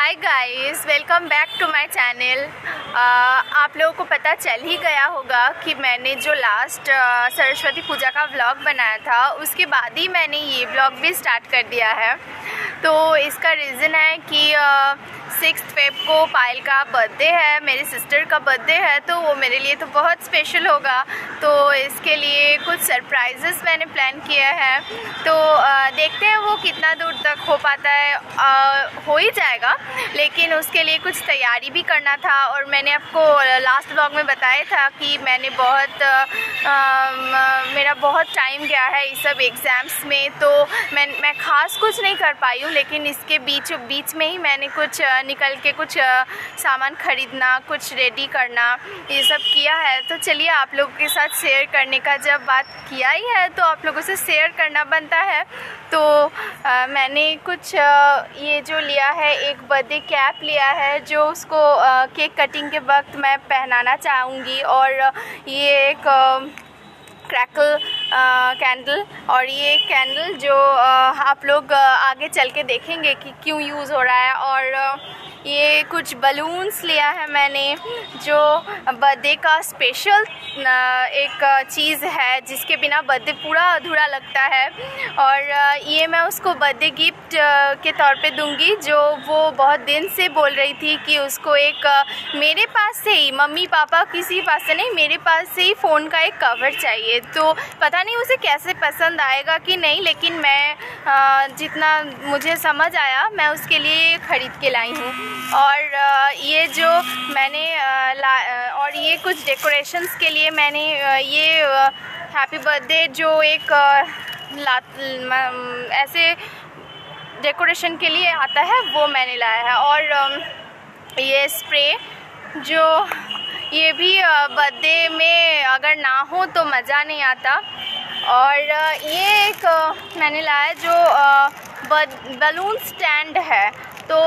Hi guys, welcome back to my channel. आप लोगों को पता चल ही गया होगा कि मैंने जो लास्ट सरस्वती पूजा का व्लॉग बनाया था उसके बाद ही मैंने ये व्लॉग भी स्टार्ट कर दिया है। तो इसका रीज़न है कि 6 फेब को पायल का बर्थडे है, मेरी सिस्टर का बर्थडे है, तो वो मेरे लिए तो बहुत स्पेशल होगा। तो इसके लिए कुछ सरप्राइजेस मैंने प्लान किया है, तो देखते हैं वो कितना दूर तक हो पाता है। हो ही जाएगा, लेकिन उसके लिए कुछ तैयारी भी करना था। और मैंने आपको लास्ट व्लॉग में बताया था कि मैंने मेरा बहुत टाइम गया है इस सब एग्ज़ाम्स में, तो मैं ख़ास कुछ नहीं कर पाई हूँ। लेकिन इसके बीच में ही मैंने कुछ निकल के कुछ सामान ख़रीदना, कुछ रेडी करना, ये सब किया है। तो चलिए आप लोगों के साथ शेयर करने का जब बात किया ही है तो आप लोगों से शेयर करना बनता है। तो मैंने कुछ ये जो लिया है, एक बर्थडे कैप लिया है जो उसको केक कटिंग के वक्त मैं पहनाना चाहूँगी। और ये एक क्रैकल कैंडल, और ये कैंडल जो आप लोग आगे चल के देखेंगे कि क्यों यूज़ हो रहा है। और ये कुछ बलून्स लिया है मैंने, जो बर्थडे का स्पेशल एक चीज़ है जिसके बिना बर्थडे पूरा अधूरा लगता है। और ये मैं उसको बर्थडे गिफ्ट के तौर पे दूंगी, जो वो बहुत दिन से बोल रही थी कि उसको एक मेरे पास से ही, मम्मी पापा किसी पास से नहीं, मेरे पास से ही फ़ोन का एक कवर चाहिए। तो पता नहीं उसे कैसे पसंद आएगा कि नहीं, लेकिन मैं जितना मुझे समझ आया मैं उसके लिए ख़रीद के लाई हूँ। और ये जो मैंने और ये कुछ डेकोरेशंस के लिए मैंने ये हैप्पी बर्थडे जो एक ऐसे डेकोरेशन के लिए आता है वो मैंने लाया है। और ये स्प्रे, जो ये भी बर्थडे में अगर ना हो तो मज़ा नहीं आता। और ये एक मैंने लाया जो बलून स्टैंड है। तो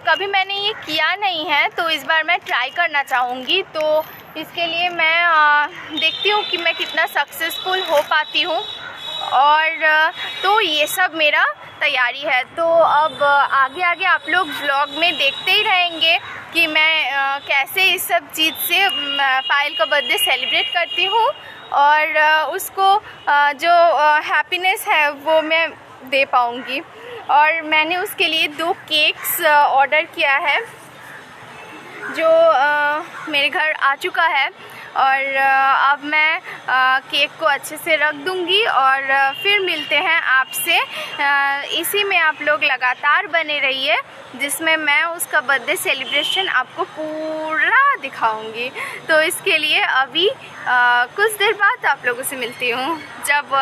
कभी मैंने ये किया नहीं है, तो इस बार मैं ट्राई करना चाहूँगी। तो इसके लिए मैं देखती हूँ कि मैं कितना सक्सेसफुल हो पाती हूँ। और तो ये सब मेरा तैयारी है। तो अब आगे आगे आप लोग व्लॉग में देखते ही रहेंगे कि मैं कैसे इस सब चीज़ से पायल का बर्थडे सेलिब्रेट करती हूँ, और उसको जो हैप्पीनेस है वो मैं दे पाऊँगी। और मैंने उसके लिए 2 केक्स ऑर्डर किया है जो मेरे घर आ चुका है। और अब मैं केक को अच्छे से रख दूंगी और फिर मिलते हैं आपसे। इसी में आप लोग लगातार बने रहिए, जिसमें मैं उसका बर्थडे सेलिब्रेशन आपको पूरा दिखाऊंगी। तो इसके लिए अभी कुछ देर बाद आप लोगों से मिलती हूँ, जब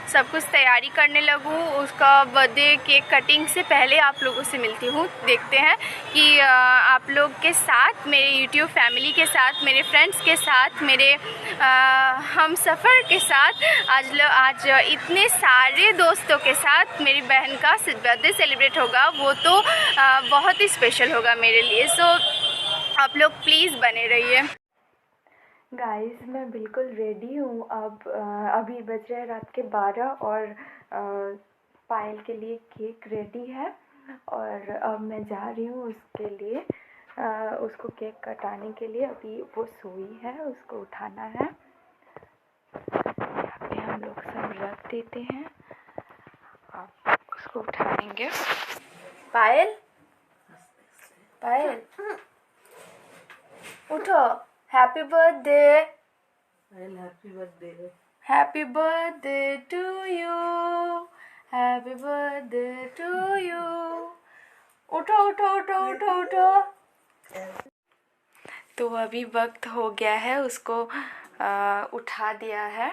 सब कुछ तैयारी करने लगूँ। उसका बर्थडे केक कटिंग से पहले आप लोगों से मिलती हूँ। देखते हैं कि आप लोग के साथ, मेरे यूट्यूब फैमिली के साथ, मेरे फ्रेंड्स के साथ, मेरे हम सफ़र के साथ, आज इतने सारे दोस्तों के साथ मेरी बहन का बर्थडे सेलिब्रेट होगा। वो तो बहुत ही स्पेशल होगा मेरे लिए। सो आप लोग प्लीज़ बने रहिए। गाइस, मैं बिल्कुल रेडी हूँ। अब अभी बज रहे रात के 12 और पायल के लिए केक रेडी है। और अब मैं जा रही हूँ उसके लिए, उसको केक कटाने के लिए। अभी वो सोई है, उसको उठाना है। यहाँ पे हम लोग सब रख देते हैं, अब उसको उठाएंगे। पायल, पायल उठो। Happy birthday, happy birthday, happy birthday to you, happy birthday to you. उठो उठो उठो उठो उठो। तो अभी वक्त हो गया है, उसको उठा दिया है।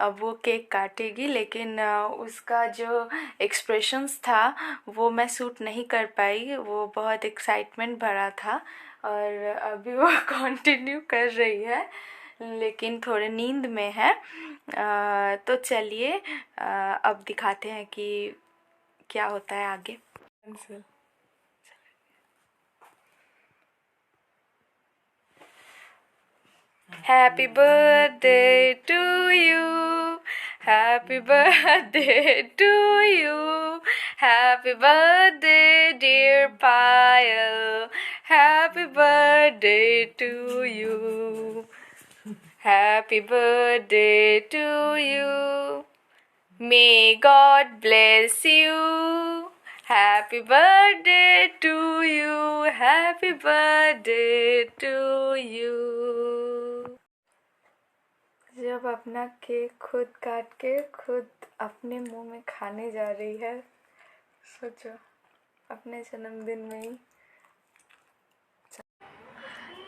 अब वो केक काटेगी, लेकिन उसका जो एक्सप्रेशंस था वो मैं शूट नहीं कर पाई। वो बहुत एक्साइटमेंट भरा था और अभी वो कंटिन्यू कर रही है, लेकिन थोड़े नींद में है। तो चलिए अब दिखाते हैं कि क्या होता है आगे। Happy birthday to you, happy birthday to you, happy birthday dear dear Payal. Happy birthday to you. Happy birthday to you. May God bless you. Happy birthday to you. Happy birthday to you. जब अपना cake खुद काट के खुद अपने मुंह में खाने जा रही है, सोचो अपने जन्मदिन में ही।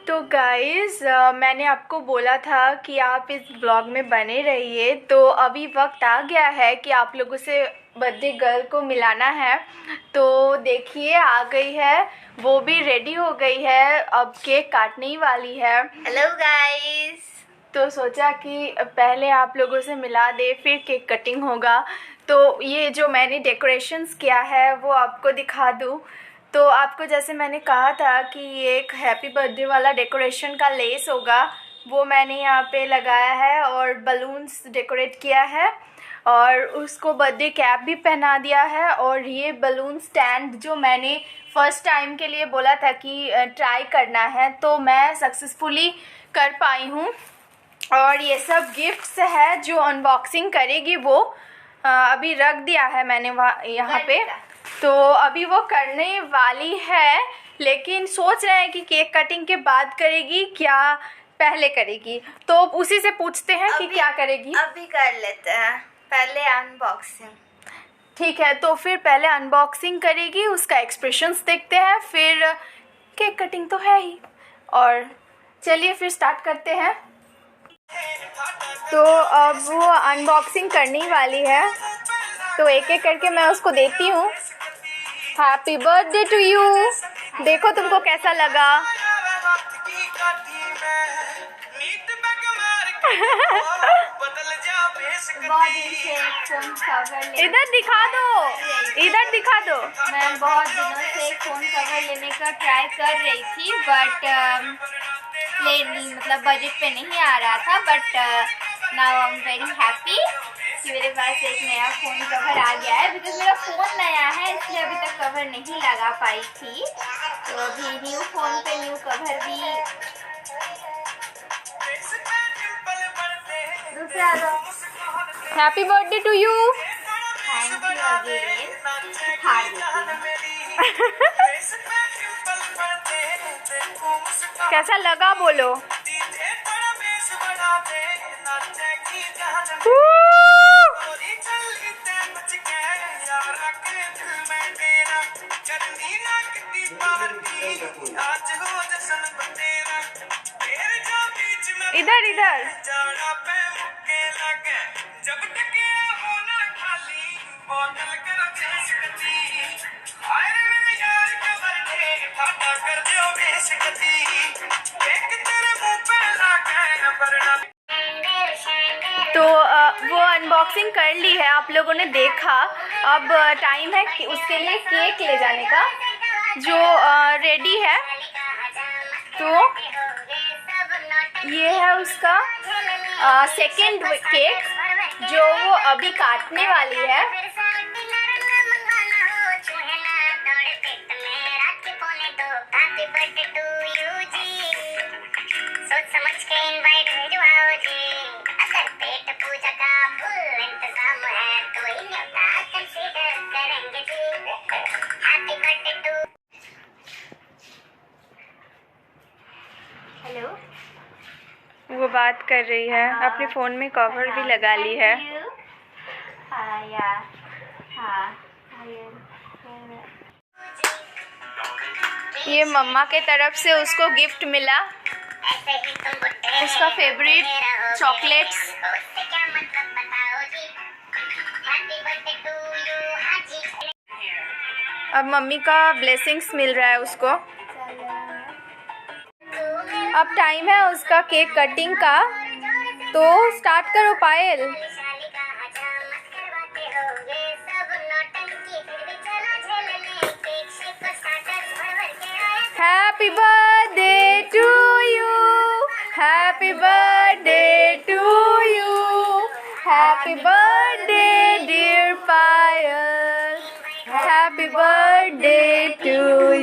तो गाइज़ मैंने आपको बोला था कि आप इस ब्लॉग में बने रहिए, तो अभी वक्त आ गया है कि आप लोगों से बर्थडे गर्ल को मिलाना है। तो देखिए आ गई है, वो भी रेडी हो गई है, अब केक काटने ही वाली है। हेलो गाइज़, तो सोचा कि पहले आप लोगों से मिला दे फिर केक कटिंग होगा। तो ये जो मैंने डेकोरेशंस किया है वो आपको दिखा दूँ। तो आपको जैसे मैंने कहा था कि ये एक हैप्पी बर्थडे वाला डेकोरेशन का लेस होगा, वो मैंने यहाँ पे लगाया है और बलून्स डेकोरेट किया है और उसको बर्थडे कैप भी पहना दिया है। और ये बलून स्टैंड जो मैंने फ़र्स्ट टाइम के लिए बोला था कि ट्राई करना है, तो मैं सक्सेसफुली कर पाई हूँ। और ये सब गिफ्ट्स है जो अनबॉक्सिंग करेगी वो अभी रख दिया है मैंने वहाँ यहाँ पे, तो अभी वो करने वाली है। लेकिन सोच रहे हैं कि केक कटिंग के बाद करेगी क्या पहले करेगी, तो उसी से पूछते हैं कि क्या करेगी। अभी कर लेते हैं, पहले अनबॉक्सिंग। ठीक है, तो फिर पहले अनबॉक्सिंग करेगी, उसका एक्सप्रेशंस देखते हैं, फिर केक कटिंग तो है ही। और चलिए फिर स्टार्ट करते हैं। तो अब वो अनबॉक्सिंग करने वाली है, तो एक एक करके मैं उसको देती हूँ। Happy birthday to you. देखो तुमको कैसा लगा। इधर दिखा दो, इधर दिखा दो। मैं बहुत दिनों से फ़ोन कवर लेने का ट्राई कर रही थी, बट मतलब बजट पे नहीं आ रहा था। But now I am very happy कि मेरे पास एक नया फ़ोन कवर आ गया है। बिकॉज मेरा फ़ोन नया है इसलिए अभी तक कवर नहीं लगा पाई थी, तो अभी न्यू फ़ोन पे न्यू कवर भी। दूसरा happy birthday to you. Thank you again. हार कैसा लगा बोलो। इधर इधर तो वो अनबॉक्सिंग कर ली है, आप लोगों ने देखा। अब टाइम है कि उसके लिए केक ले जाने का, जो रेडी है। तो ये है उसका सेकंड केक जो वो अभी काटने वाली है। हेलो, वो बात कर रही है, अपने फ़ोन में कवर भी लगा ली है। ये मम्मा के तरफ से उसको गिफ्ट मिला, उसका फेवरेट चॉकलेट्स। अब मम्मी का ब्लेसिंग्स मिल रहा है उसको। अब टाइम है उसका केक कटिंग का, तो स्टार्ट करो Payal. Happy birthday to you, happy birthday to you, happy birthday dear Payal, happy birthday to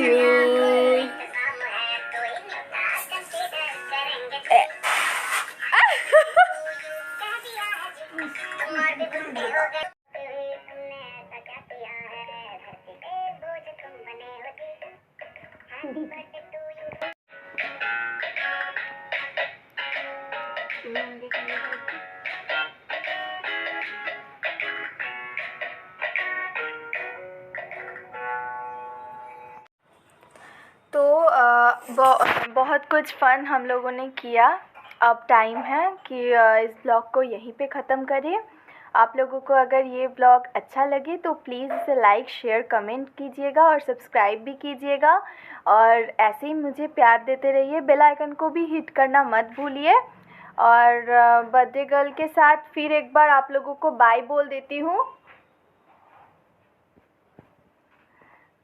तो बहुत कुछ फ़न हम लोगों ने किया। अब टाइम है कि इस ब्लॉग को यहीं पे ख़त्म करें। आप लोगों को अगर ये ब्लॉग अच्छा लगे तो प्लीज़ इसे लाइक, शेयर, कमेंट कीजिएगा और सब्सक्राइब भी कीजिएगा। और ऐसे ही मुझे प्यार देते रहिए। बेल आइकन को भी हिट करना मत भूलिए। और बर्थडे गर्ल के साथ फिर एक बार आप लोगों को बाय बोल देती हूँ।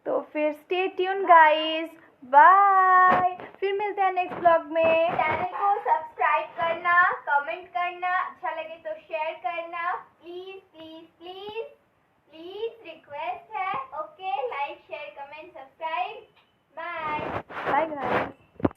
तो फिर स्टे ट्यून गाइस, बाय। फिर मिलते हैं नेक्स्ट ब्लॉग में। चैनल को सब्सक्राइब करना